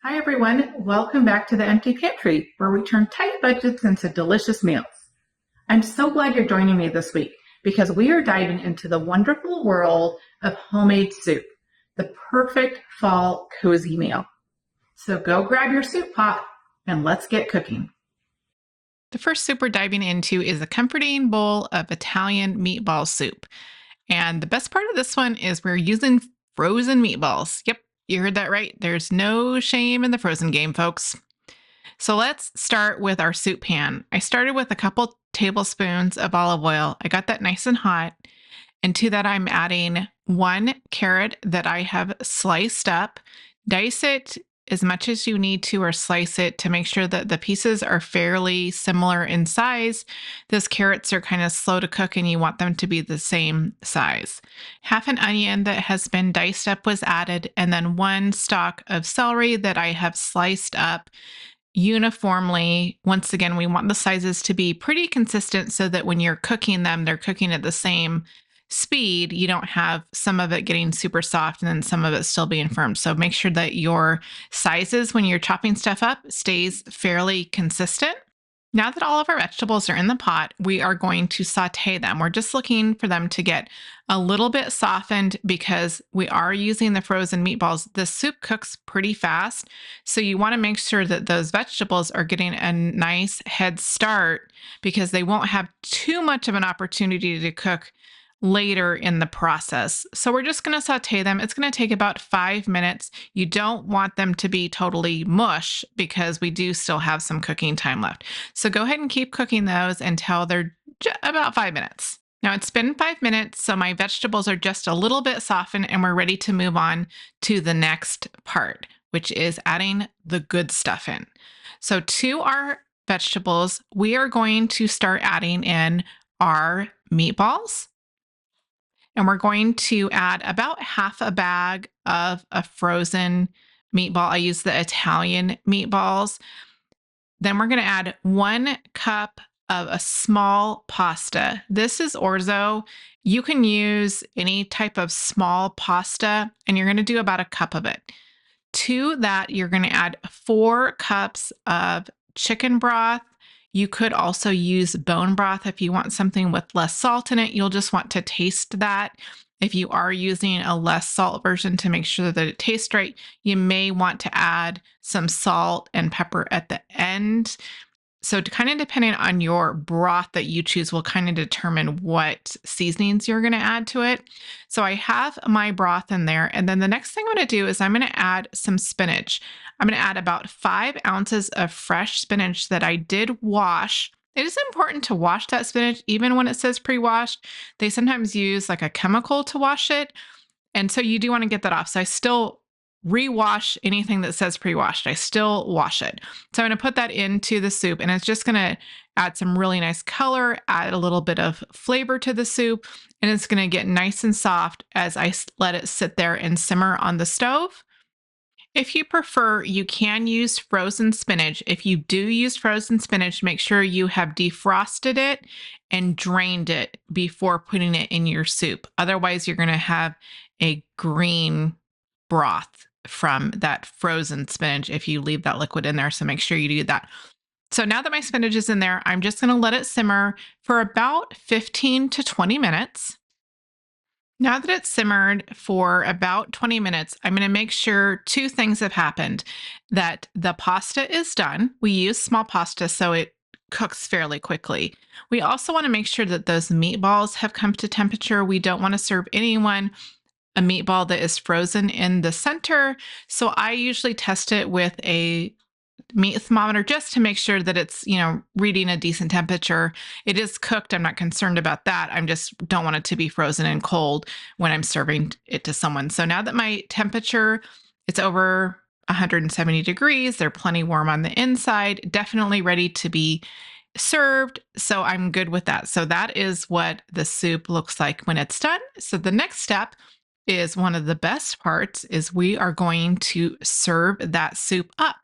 Hi everyone, welcome back to the Empty Pantry, where we turn tight budgets into delicious meals. I'm so glad you're joining me this week because we are diving into the wonderful world of homemade soup, the perfect fall cozy meal. So go grab your soup pot and let's get cooking. The first soup we're diving into is a comforting bowl of Italian meatball soup. And the best part of this one is we're using frozen meatballs. Yep, you heard that right. There's no shame in the frozen game, folks. So let's start with our soup pan. I started with a couple tablespoons of olive oil. I got that nice and hot. And to that, I'm adding 1 carrot that I have sliced up. Dice it as much as you need to, or slice it to make sure that the pieces are fairly similar in size. Those carrots are kind of slow to cook and you want them to be the same size. Half an onion that has been diced up was added, and then 1 stalk of celery that I have sliced up uniformly. Once again, we want the sizes to be pretty consistent so that when you're cooking them, they're cooking at the same speed. You don't have some of it getting super soft and then some of it still being firm. So make sure that your sizes when you're chopping stuff up stays fairly consistent. Now that all of our vegetables are in the pot, we are going to saute them. We're just looking for them to get a little bit softened because we are using the frozen meatballs. The soup cooks pretty fast, so you want to make sure that those vegetables are getting a nice head start because they won't have too much of an opportunity to cook later in the process. So we're just going to saute them. It's going to take about 5 minutes. You don't want them to be totally mush because we do still have some cooking time left. So go ahead and keep cooking those until they're about 5 minutes. Now it's been 5 minutes, so my vegetables are just a little bit softened and we're ready to move on to the next part, which is adding the good stuff in. So to our vegetables, we are going to start adding in our meatballs. And we're going to add about half a bag of a frozen meatball. I use the Italian meatballs. Then we're going to add 1 cup of a small pasta. This is orzo. You can use any type of small pasta, and you're going to do about a cup of it. To that, you're going to add 4 cups of chicken broth. You could also use bone broth if you want something with less salt in it. You'll just want to taste that. If you are using a less salt version to make sure that it tastes right, you may want to add some salt and pepper at the end. So kind of depending on your broth that you choose will kind of determine what seasonings you're going to add to it. So I have my broth in there. And then the next thing I'm going to do is I'm going to add some spinach. I'm going to add about 5 ounces of fresh spinach that I did wash. It is important to wash that spinach, even when it says pre-washed. They sometimes use like a chemical to wash it. And so you do want to get that off. So I still rewash anything that says pre-washed. I still wash it. So I'm going to put that into the soup, and it's just going to add some really nice color, add a little bit of flavor to the soup, and it's going to get nice and soft as I let it sit there and simmer on the stove. If you prefer, you can use frozen spinach. If you do use frozen spinach, make sure you have defrosted it and drained it before putting it in your soup. Otherwise, you're going to have a green broth from that frozen spinach if you leave that liquid in there. So make sure you do that. So now that my spinach is in there, I'm just going to let it simmer for about 15 to 20 minutes. Now that it's simmered for about 20 minutes, I'm going to make sure 2 things have happened. That the pasta is done. We use small pasta, so it cooks fairly quickly. We also want to make sure that those meatballs have come to temperature. We don't want to serve anyone a meatball that is frozen in the center. So I usually test it with a meat thermometer just to make sure that it's, reading a decent temperature. It is cooked. I'm not concerned about that. I just don't want it to be frozen and cold when I'm serving it to someone. So now that my temperature, it's over 170 degrees, they're plenty warm on the inside, definitely ready to be served. So I'm good with that. So that is what the soup looks like when it's done. So the next step is one of the best parts is we are going to serve that soup up.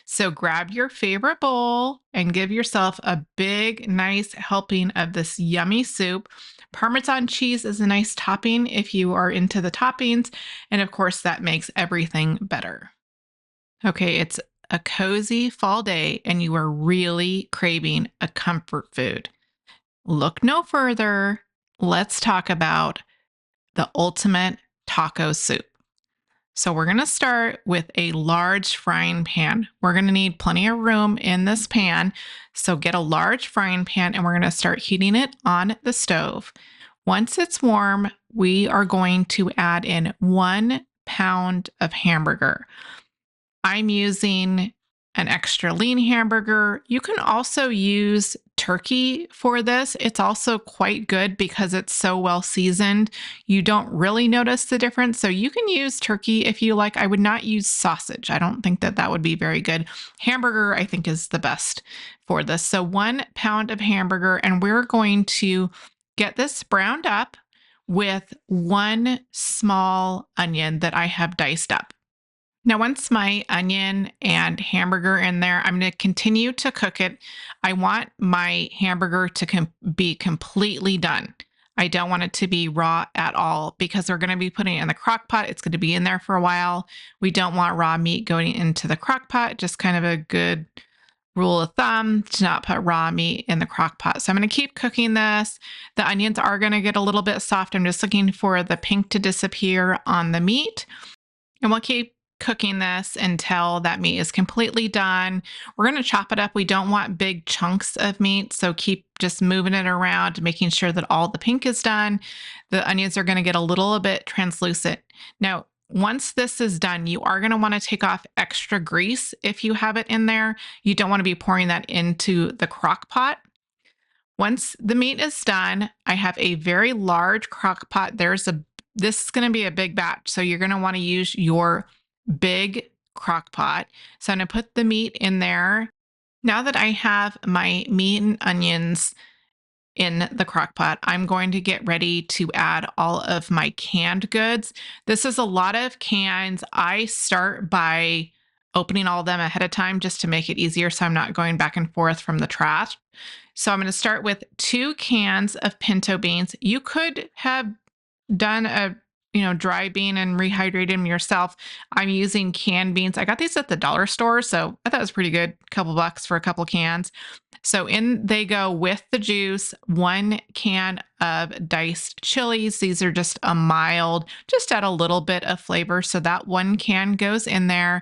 So grab your favorite bowl and give yourself a big, nice helping of this yummy soup. Parmesan cheese is a nice topping if you are into the toppings. And of course, that makes everything better. Okay, it's a cozy fall day and you are really craving a comfort food. Look no further. Let's talk about the ultimate taco soup. So, we're going to start with a large frying pan. We're going to need plenty of room in this pan. So, get a large frying pan and we're going to start heating it on the stove. Once it's warm, we are going to add in 1 pound of hamburger. I'm using an extra lean hamburger. You can also use turkey for this. It's also quite good because it's so well seasoned. You don't really notice the difference. So you can use turkey if you like. I would not use sausage. I don't think that that would be very good. Hamburger, I think, is the best for this. So 1 pound of hamburger, and we're going to get this browned up with 1 small onion that I have diced up. Now, once my onion and hamburger in there, I'm going to continue to cook it. I want my hamburger to be completely done. I don't want it to be raw at all because we're going to be putting it in the crock pot. It's going to be in there for a while. We don't want raw meat going into the crock pot. Just kind of a good rule of thumb to not put raw meat in the crock pot. So I'm going to keep cooking this. The onions are going to get a little bit soft. I'm just looking for the pink to disappear on the meat. And we'll keep cooking this until that meat is completely done. We're going to chop it up. We don't want big chunks of meat, so keep just moving it around, making sure that all the pink is done. The onions are going to get a little bit translucent. Now, once this is done, you are going to want to take off extra grease if you have it in there. You don't want to be pouring that into the crock pot. Once the meat is done, I have a very large crock pot. This is going to be a big batch, so you're going to want to use your big crock pot. So I'm going to put the meat in there. Now that I have my meat and onions in the crock pot, I'm going to get ready to add all of my canned goods. This is a lot of cans. I start by opening all of them ahead of time just to make it easier so I'm not going back and forth from the trash. So I'm going to start with 2 cans of pinto beans. You could have done a dry bean and rehydrate them yourself. I'm using canned beans. I got these at the dollar store, so I thought it was pretty good. A couple bucks for a couple cans. So in they go with the juice, 1 can of diced chilies. These are just a mild, just add a little bit of flavor. So that 1 can goes in there.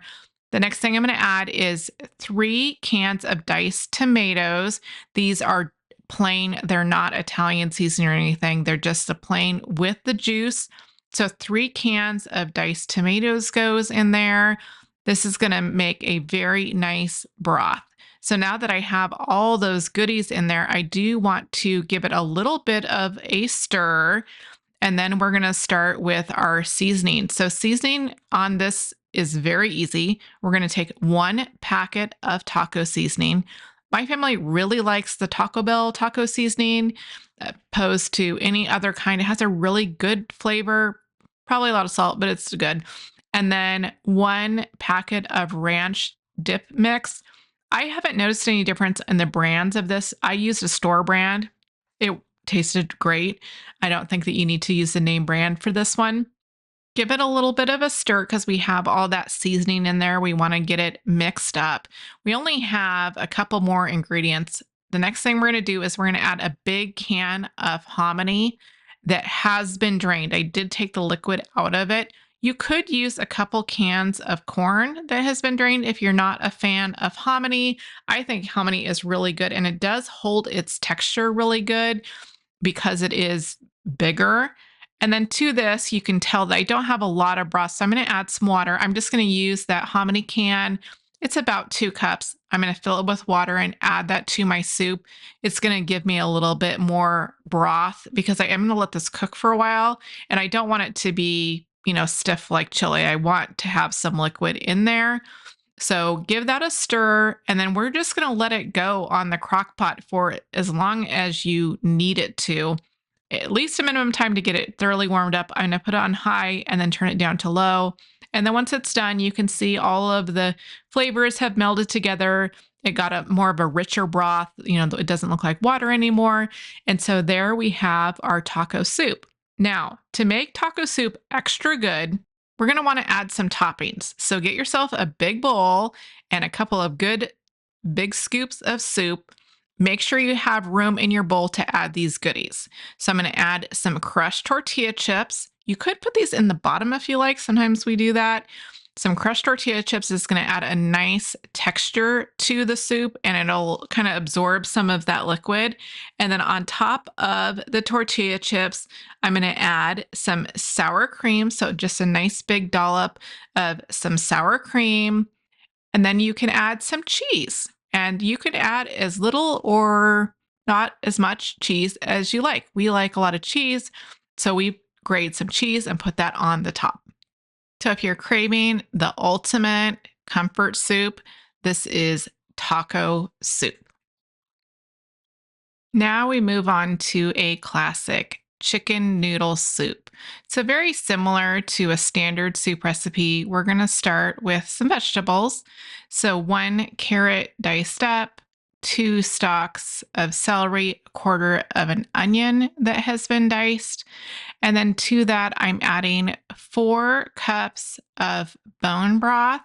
The next thing I'm going to add is 3 cans of diced tomatoes. These are plain. They're not Italian seasoning or anything. They're just the plain with the juice. So 3 cans of diced tomatoes goes in there. This is going to make a very nice broth. So now that I have all those goodies in there, I do want to give it a little bit of a stir. And then we're going to start with our seasoning. So seasoning on this is very easy. We're going to take 1 packet of taco seasoning. My family really likes the Taco Bell taco seasoning opposed to any other kind. It has a really good flavor, probably a lot of salt, but it's good. And then 1 packet of ranch dip mix. I haven't noticed any difference in the brands of this. I used a store brand. It tasted great. I don't think that you need to use the name brand for this one. Give it a little bit of a stir because we have all that seasoning in there. We want to get it mixed up. We only have a couple more ingredients. The next thing we're going to do is we're going to add a big can of hominy that has been drained. I did take the liquid out of it. You could use a couple cans of corn that has been drained if you're not a fan of hominy. I think hominy is really good and it does hold its texture really good because it is bigger. And then to this, you can tell that I don't have a lot of broth, so I'm going to add some water. I'm just going to use that hominy can. It's about 2 cups. I'm going to fill it with water and add that to my soup. It's going to give me a little bit more broth because I am going to let this cook for a while. And I don't want it to be, stiff like chili. I want to have some liquid in there. So give that a stir, and then we're just going to let it go on the crock pot for as long as you need it to. At least a minimum time to get it thoroughly warmed up. I'm going to put it on high and then turn it down to low. And then once it's done, you can see all of the flavors have melded together. It got a more of a richer broth. It doesn't look like water anymore. And so there we have our taco soup. Now, to make taco soup extra good, we're going to want to add some toppings. So get yourself a big bowl and a couple of good big scoops of soup. Make sure you have room in your bowl to add these goodies. So I'm going to add some crushed tortilla chips. You could put these in the bottom if you like. Sometimes we do that. Some crushed tortilla chips is going to add a nice texture to the soup, and it'll kind of absorb some of that liquid. And then on top of the tortilla chips, I'm going to add some sour cream. So just a nice big dollop of some sour cream. And then you can add some cheese, and you could add as little or not as much cheese as you like. We like a lot of cheese, so we grate some cheese and put that on the top. So if you're craving the ultimate comfort soup, this is taco soup. Now we move on to a classic chicken noodle soup. So very similar to a standard soup recipe. We're going to start with some vegetables. So 1 carrot diced up, 2 stalks of celery, a quarter of an onion that has been diced. And then to that, I'm adding 4 cups of bone broth.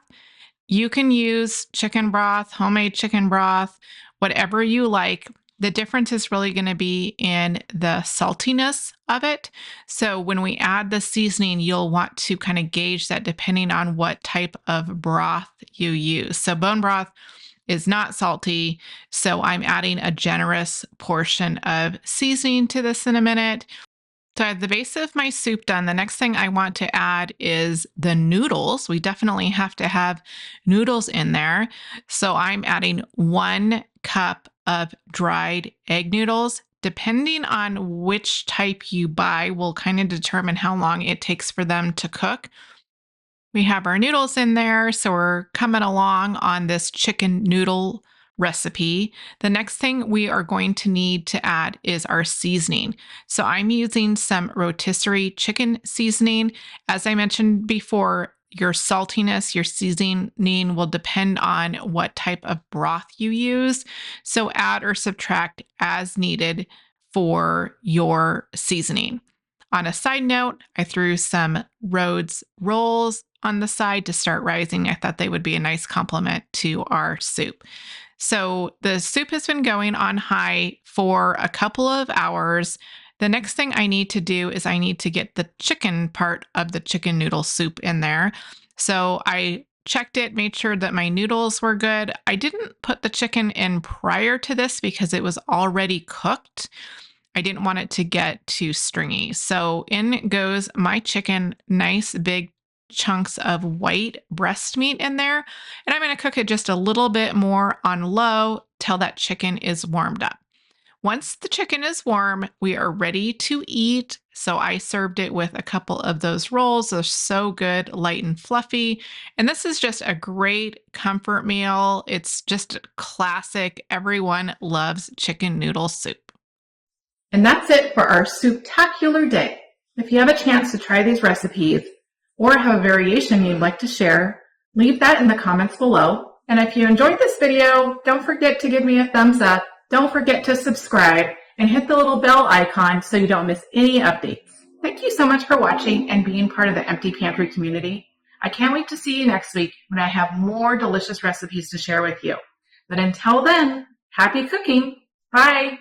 You can use chicken broth, homemade chicken broth, whatever you like. The difference is really going to be in the saltiness of it. So when we add the seasoning, you'll want to kind of gauge that depending on what type of broth you use. So bone broth is not salty, so I'm adding a generous portion of seasoning to this in a minute. So I have the base of my soup done. The next thing I want to add is the noodles. We definitely have to have noodles in there. So I'm adding 1 cup of dried egg noodles. Depending on which type you buy will kind of determine how long it takes for them to cook. We have our noodles in there, so we're coming along on this chicken noodle recipe. The next thing we are going to need to add is our seasoning. So I'm using some rotisserie chicken seasoning. As I mentioned before, your saltiness, your seasoning will depend on what type of broth you use. So add or subtract as needed for your seasoning. On a side note, I threw some Rhodes rolls on the side to start rising. I thought they would be a nice complement to our soup. So the soup has been going on high for a couple of hours. The next thing I need to do is I need to get the chicken part of the chicken noodle soup in there. So I checked it, made sure that my noodles were good. I didn't put the chicken in prior to this because it was already cooked. I didn't want it to get too stringy. So in goes my chicken, nice big chunks of white breast meat in there. And I'm going to cook it just a little bit more on low till that chicken is warmed up. Once the chicken is warm, we are ready to eat. So I served it with a couple of those rolls. They're so good, light and fluffy. And this is just a great comfort meal. It's just classic. Everyone loves chicken noodle soup. And that's it for our Souptacular day. If you have a chance to try these recipes or have a variation you'd like to share, leave that in the comments below. And if you enjoyed this video, don't forget to give me a thumbs up. Don't forget to subscribe and hit the little bell icon so you don't miss any updates. Thank you so much for watching and being part of the Empty Pantry community. I can't wait to see you next week when I have more delicious recipes to share with you. But until then, happy cooking. Bye.